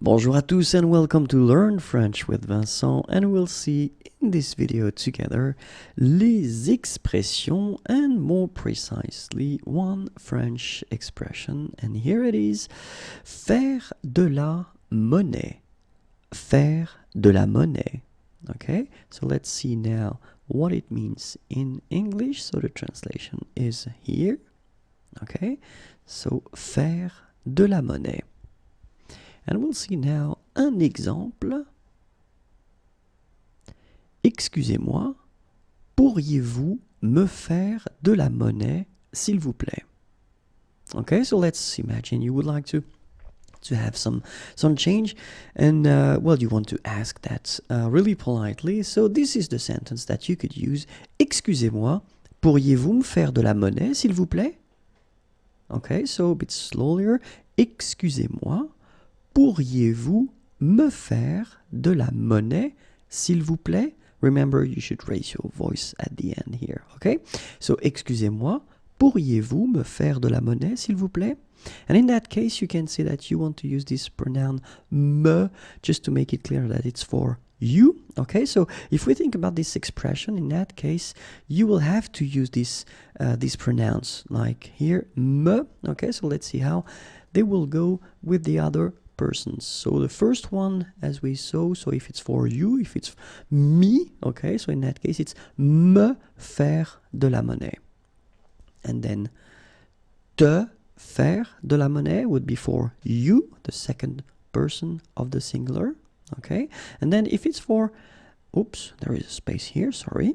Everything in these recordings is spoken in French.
Bonjour à tous and welcome to Learn French with Vincent, and we'll see in this video together les expressions and more precisely one French expression, and here it is: faire de la monnaie. Faire de la monnaie. Okay, so let's see now what it means in English. So the translation is here. Okay, so faire de la monnaie. And we'll see now un exemple. Excusez-moi, pourriez-vous me faire de la monnaie, s'il vous plaît? Okay, so let's imagine you would like to have some change, and well, you want to ask that really politely. So this is the sentence that you could use. Excusez-moi, pourriez-vous me faire de la monnaie, s'il vous plaît? Okay, so a bit slower. Excusez-moi, pourriez-vous me faire de la monnaie, s'il vous plaît? Remember, you should raise your voice at the end here, okay? So, excusez-moi, pourriez-vous me faire de la monnaie, s'il vous plaît? And in that case, you can say that you want to use this pronoun me, just to make it clear that it's for you, okay? So, if we think about this expression, in that case, you will have to use this pronouns, like here, me, okay? So, let's see how they will go with the other persons. So the first one, as we saw, so if it's for you, if it's me, okay, so in that case it's me faire de la monnaie. And then te faire de la monnaie would be for you, the second person of the singular, okay? And then if it's for, oops, there is a space here, sorry,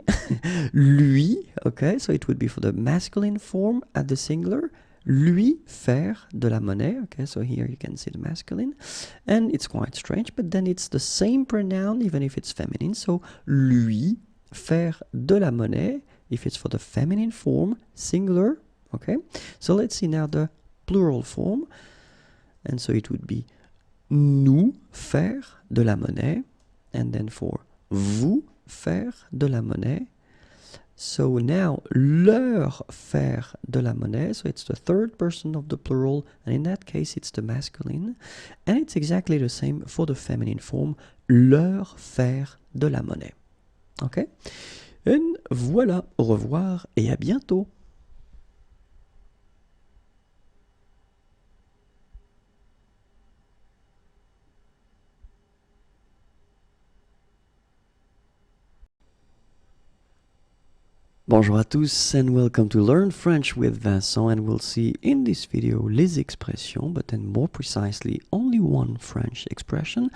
lui, okay, so it would be for the masculine form at the singular. Lui faire de la monnaie, okay, so here you can see the masculine, and it's quite strange, but then it's the same pronoun even if it's feminine, so lui faire de la monnaie if it's for the feminine form, singular, okay. So let's see now the plural form, and so it would be nous faire de la monnaie, and then for vous faire de la monnaie. So now, leur faire de la monnaie, so it's the third person of the plural, and in that case it's the masculine, and it's exactly the same for the feminine form, leur faire de la monnaie. Okay? And voilà, au revoir et à bientôt. Bonjour à tous and welcome to Learn French with Vincent, and we'll see in this video les expressions, but then more precisely only one French expression,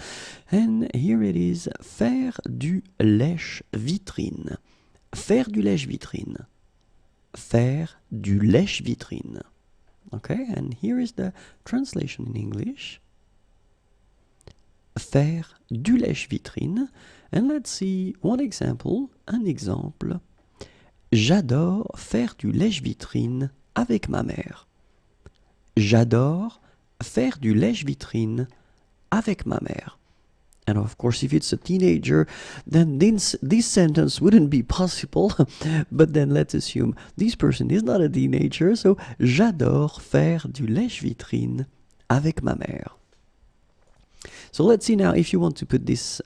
and here it is: faire du lèche-vitrine. Faire du lèche-vitrine. Faire du lèche-vitrine. Okay, and here is the translation in English. Faire du lèche-vitrine, and let's see one example, un exemple. J'adore faire du lèche-vitrine avec ma mère. J'adore faire du lèche-vitrine avec ma mère. And of course, if it's a teenager, then this sentence wouldn't be possible. But then let's assume this person is not a teenager, so j'adore faire du lèche-vitrine avec ma mère. So let's see now if you want to put this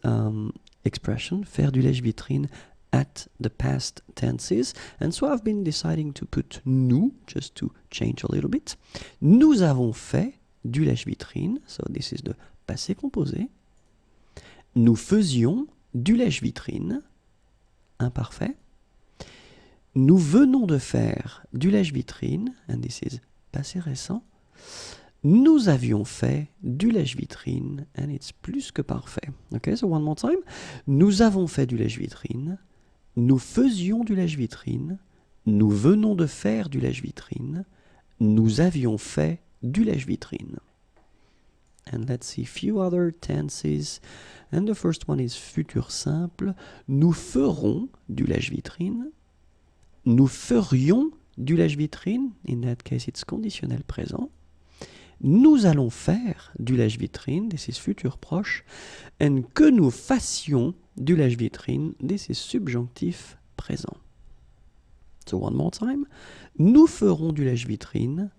expression, faire du lèche-vitrine, at the past tenses, and so I've been deciding to put nous, just to change a little bit. Nous avons fait du lèche-vitrine, so this is the passé composé. Nous faisions du lèche-vitrine, imparfait. Nous venons de faire du lèche-vitrine, and this is passé récent. Nous avions fait du lèche-vitrine, and it's plus que parfait. Okay, so one more time. Nous avons fait du lèche-vitrine. Nous faisions du lèche-vitrine, nous venons de faire du lèche-vitrine, nous avions fait du lèche-vitrine. And let's see a few other tenses. And the first one is futur simple. Nous ferons du lèche-vitrine. Nous ferions du lèche-vitrine. In that case, it's conditionnel présent. Nous allons faire du lèche-vitrine. This is futur proche. And que nous fassions du lèche-vitrine, this is subjonctif présent. So one more time. Nous ferons du lèche-vitrine.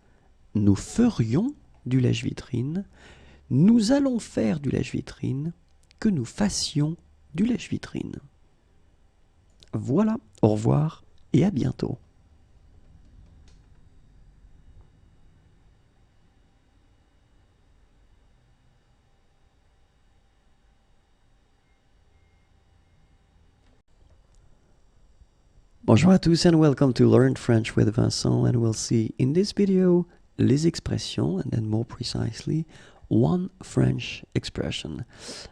Nous ferions du lèche-vitrine. nous allons faire du lèche-vitrine, que nous fassions du lèche-vitrine. Voilà, au revoir et à bientôt. Bonjour à tous and welcome to Learn French with Vincent, and we'll see in this video les expressions, and then more precisely one French expression.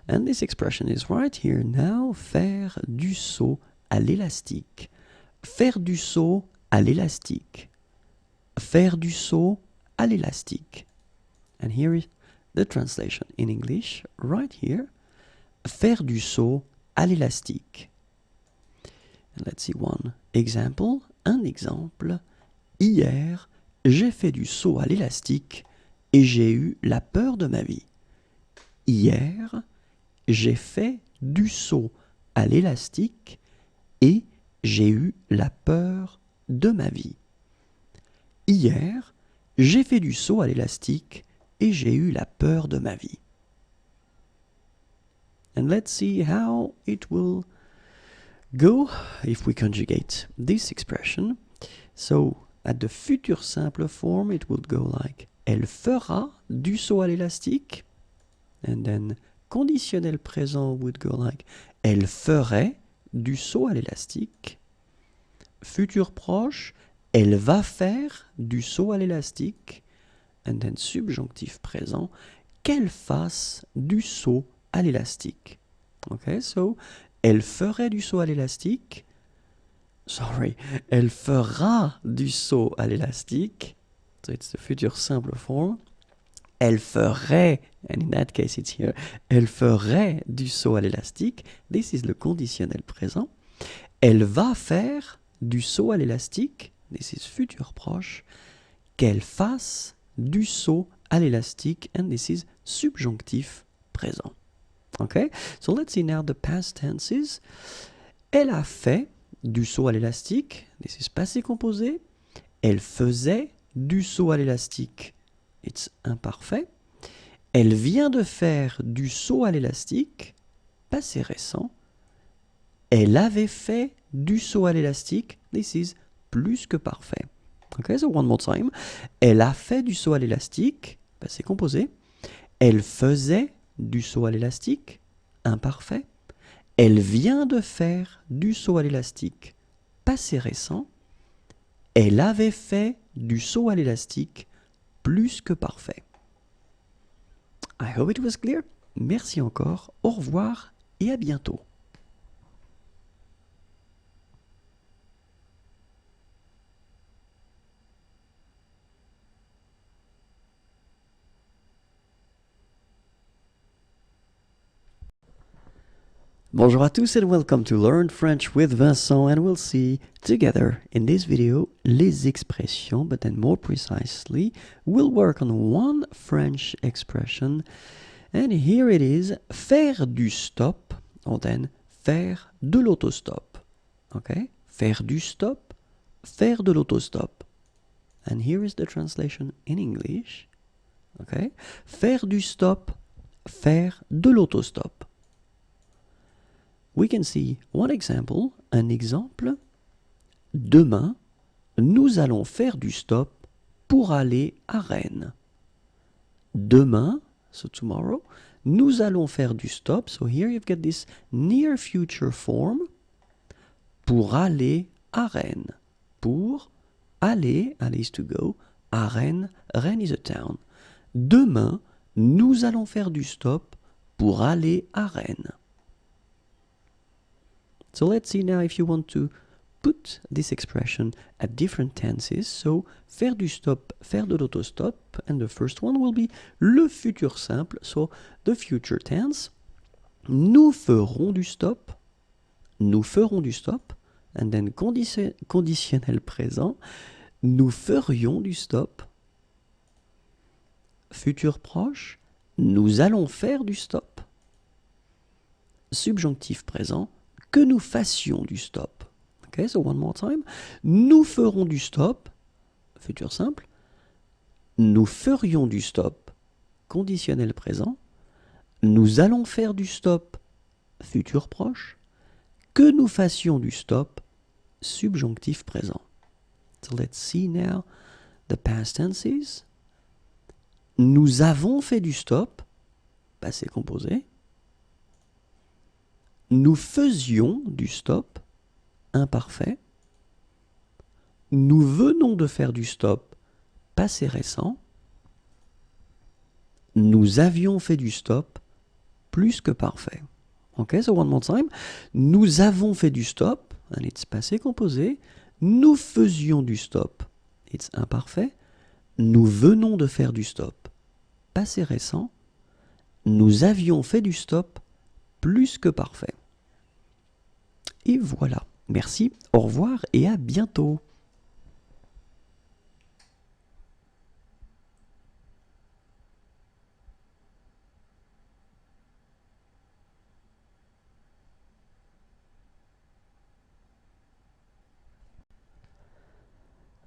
And this expression is right here now, faire du saut à l'élastique. Faire du saut à l'élastique. Faire du saut à l'élastique. And here is the translation in English, right here. Faire du saut à l'élastique. And let's see one example. Un exemple. Hier, j'ai fait du saut à l'élastique et j'ai eu la peur de ma vie. Hier, j'ai fait du saut à l'élastique et j'ai eu la peur de ma vie. Hier, j'ai fait du saut à l'élastique et j'ai eu la peur de ma vie. And let's see how it will go if we conjugate this expression. So, at the future simple form, it would go like elle fera du saut à l'élastique. And then conditionnel présent would go like elle ferait du saut à l'élastique. Futur proche, elle va faire du saut à l'élastique. And then subjonctif présent, qu'elle fasse du saut à l'élastique. Okay, so elle ferait du saut à l'élastique. Sorry, elle fera du saut à l'élastique. So it's the future simple form. Elle ferait, and in that case it's here, elle ferait du saut à l'élastique. This is le conditionnel présent. Elle va faire du saut à l'élastique. This is futur proche. Qu'elle fasse du saut à l'élastique. And this is subjonctif présent. Okay, so let's see now the past tenses. Elle a fait du saut à l'élastique. This is passé composé. Elle faisait du saut à l'élastique. It's imparfait. Elle vient de faire du saut à l'élastique. Passé récent. Elle avait fait du saut à l'élastique. This is plus que parfait. Okay, so one more time. Elle a fait du saut à l'élastique. Passé composé. Elle faisait du saut à l'élastique, imparfait. Elle vient de faire du saut à l'élastique, passé récent. Elle avait fait du saut à l'élastique, plus que parfait. I hope it was clear. Merci encore, au revoir et à bientôt. Bonjour à tous and welcome to Learn French with Vincent, and we'll see together in this video les expressions, but then more precisely we'll work on one French expression, and here it is, faire du stop, or then faire de l'autostop. Okay, faire du stop, faire de l'autostop. And here is the translation in English. Okay, faire du stop, faire de l'autostop. We can see one example, un exemple. Demain, nous allons faire du stop pour aller à Rennes. Demain, so tomorrow, nous allons faire du stop. So here you've got this near future form. Pour aller à Rennes. Pour aller, aller is to go, à Rennes, Rennes is a town. Demain, nous allons faire du stop pour aller à Rennes. So let's see now if you want to put this expression at different tenses. So, faire du stop, faire de l'autostop. And the first one will be le futur simple. So, the future tense. Nous ferons du stop. Nous ferons du stop. And then conditionnel présent. Nous ferions du stop. Futur proche. Nous allons faire du stop. Subjonctif présent. Que nous fassions du stop. Okay, so one more time. Nous ferons du stop, futur simple. Nous ferions du stop, conditionnel présent. Nous allons faire du stop, futur proche. Que nous fassions du stop, subjonctif présent. So let's see now the past tenses. Nous avons fait du stop, passé composé. Nous faisions du stop, imparfait. Nous venons de faire du stop, passé récent. Nous avions fait du stop, plus que parfait. Ok, so one more time. Nous avons fait du stop, and it's passé composé. Nous faisions du stop, it's imparfait. Nous venons de faire du stop, passé récent. Nous avions fait du stop, plus que parfait. Et voilà. Merci, au revoir et à bientôt.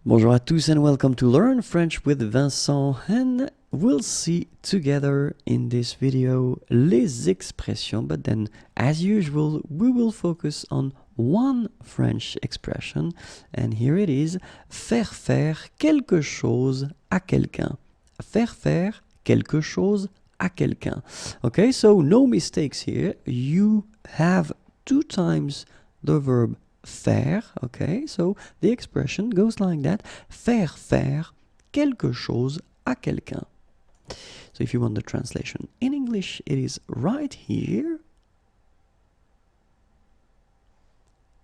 Bonjour à tous and welcome to Learn French with Vincent, and we'll see together in this video les expressions, but then as usual we will focus on one French expression, and here it is: faire faire quelque chose à quelqu'un. Faire faire quelque chose à quelqu'un. Okay, so no mistakes here. You have 2 times the verb faire, okay, so the expression goes like that: faire faire quelque chose à quelqu'un. So if you want the translation in English, it is right here.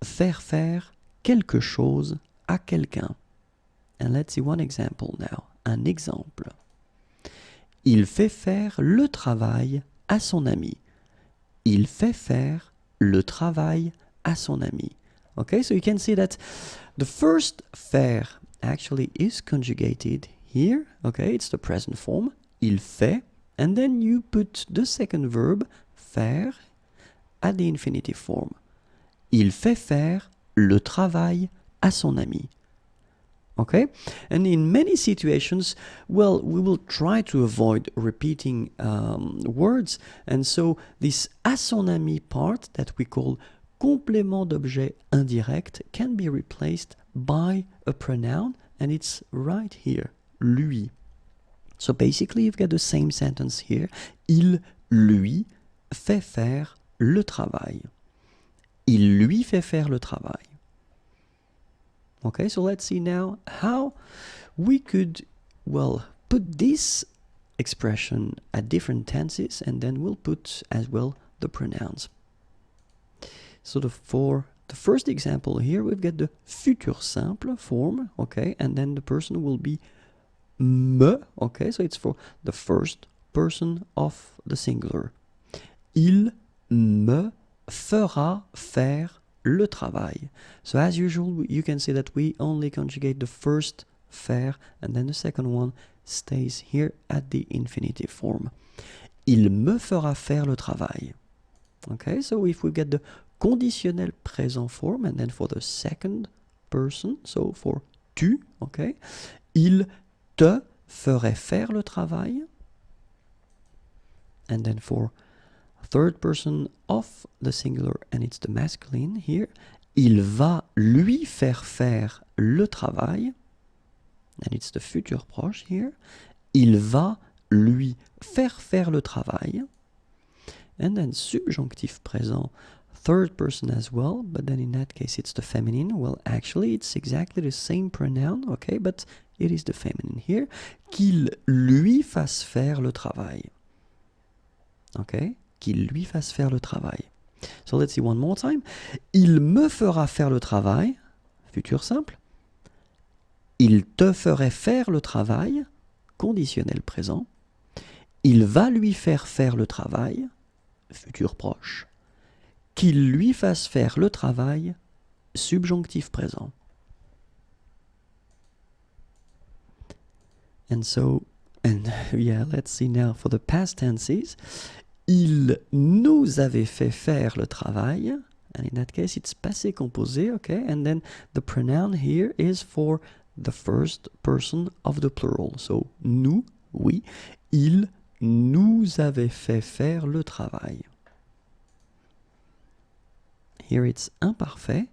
Faire faire quelque chose à quelqu'un. And let's see one example now. Un exemple. Il fait faire le travail à son ami. Il fait faire le travail à son ami. Okay, so you can see that the first faire actually is conjugated here. Okay, it's the present form. Il fait, and then you put the second verb, faire, at the infinitive form. Il fait faire le travail à son ami. Okay, and in many situations, well, we will try to avoid repeating words, and so this à son ami part that we call complément d'objet indirect can be replaced by a pronoun, and it's right here, lui. So basically you've got the same sentence here. Il lui fait faire le travail. Il lui fait faire le travail. Okay, so let's see now how we could, well, put this expression at different tenses, and then we'll put as well the pronouns. So for the first example here, we've got the futur simple form, okay, and then the person will be me, okay, so it's for the first person of the singular. Il me fera faire le travail. So as usual, you can see that we only conjugate the first faire, and then the second one stays here at the infinitive form. Il me fera faire le travail. Okay, so if we get the conditionnel présent form, and then for the second person, so for tu, okay, il te ferait faire le travail. And then for third person of the singular, and it's the masculine here, il va lui faire le travail. And it's the futur proche here. Il va lui faire le travail. And then subjonctif présent, third person as well, but then in that case it's the feminine. Well, actually it's exactly the same pronoun, okay, but it is the feminine here. Qu'il lui fasse faire le travail. Okay, qu'il lui fasse faire le travail. So let's see one more time. Il me fera faire le travail, futur simple. Il te ferait faire le travail, conditionnel présent. Il va lui faire le travail, futur proche. Qu'il lui fasse faire le travail, subjonctif présent. And so, and yeah, let's see now for the past tenses. Il nous avait fait faire le travail, and in that case it's passé composé, okay, and then the pronoun here is for the first person of the plural. So nous, oui, il nous avait fait faire le travail. Here it's imparfait.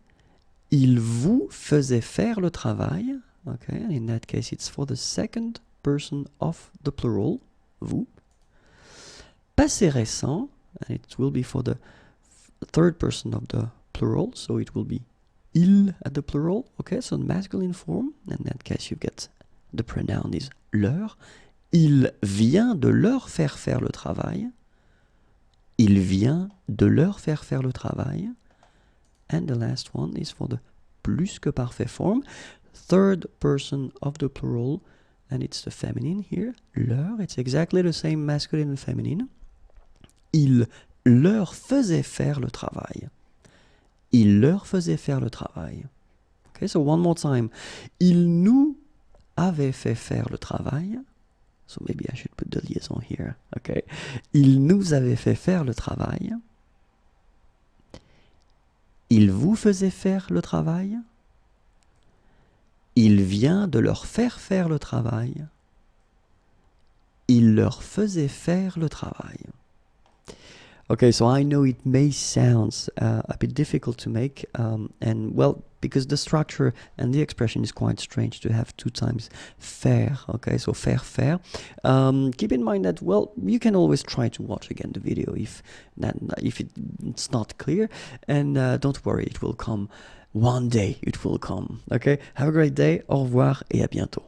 Il vous faisait faire le travail. Okay, and in that case it's for the second person of the plural, vous. Passé récent, and it will be for the third person of the plural, so it will be il at the plural, okay, so masculine form, in that case you get the pronoun is leur. Il vient de leur faire faire le travail. Il vient de leur faire faire le travail. And the last one is for the plus que parfait form, third person of the plural, and it's the feminine here, leur, it's exactly the same masculine and feminine. Il leur faisait faire le travail. Il leur faisait faire le travail. Okay, so one more time. Il nous avait fait faire le travail. So maybe I should put the liaison here. Okay. Il nous avait fait faire le travail. Il vous faisait faire le travail. Il vient de leur faire faire le travail. Il leur faisait faire le travail. Okay, so I know it may sound a bit difficult to make, and well, because the structure and the expression is quite strange to have two times faire, okay, so faire. Keep in mind that, well, you can always try to watch again the video if it's not clear, and don't worry, it will come. One day it will come, okay? Have a great day, au revoir et à bientôt.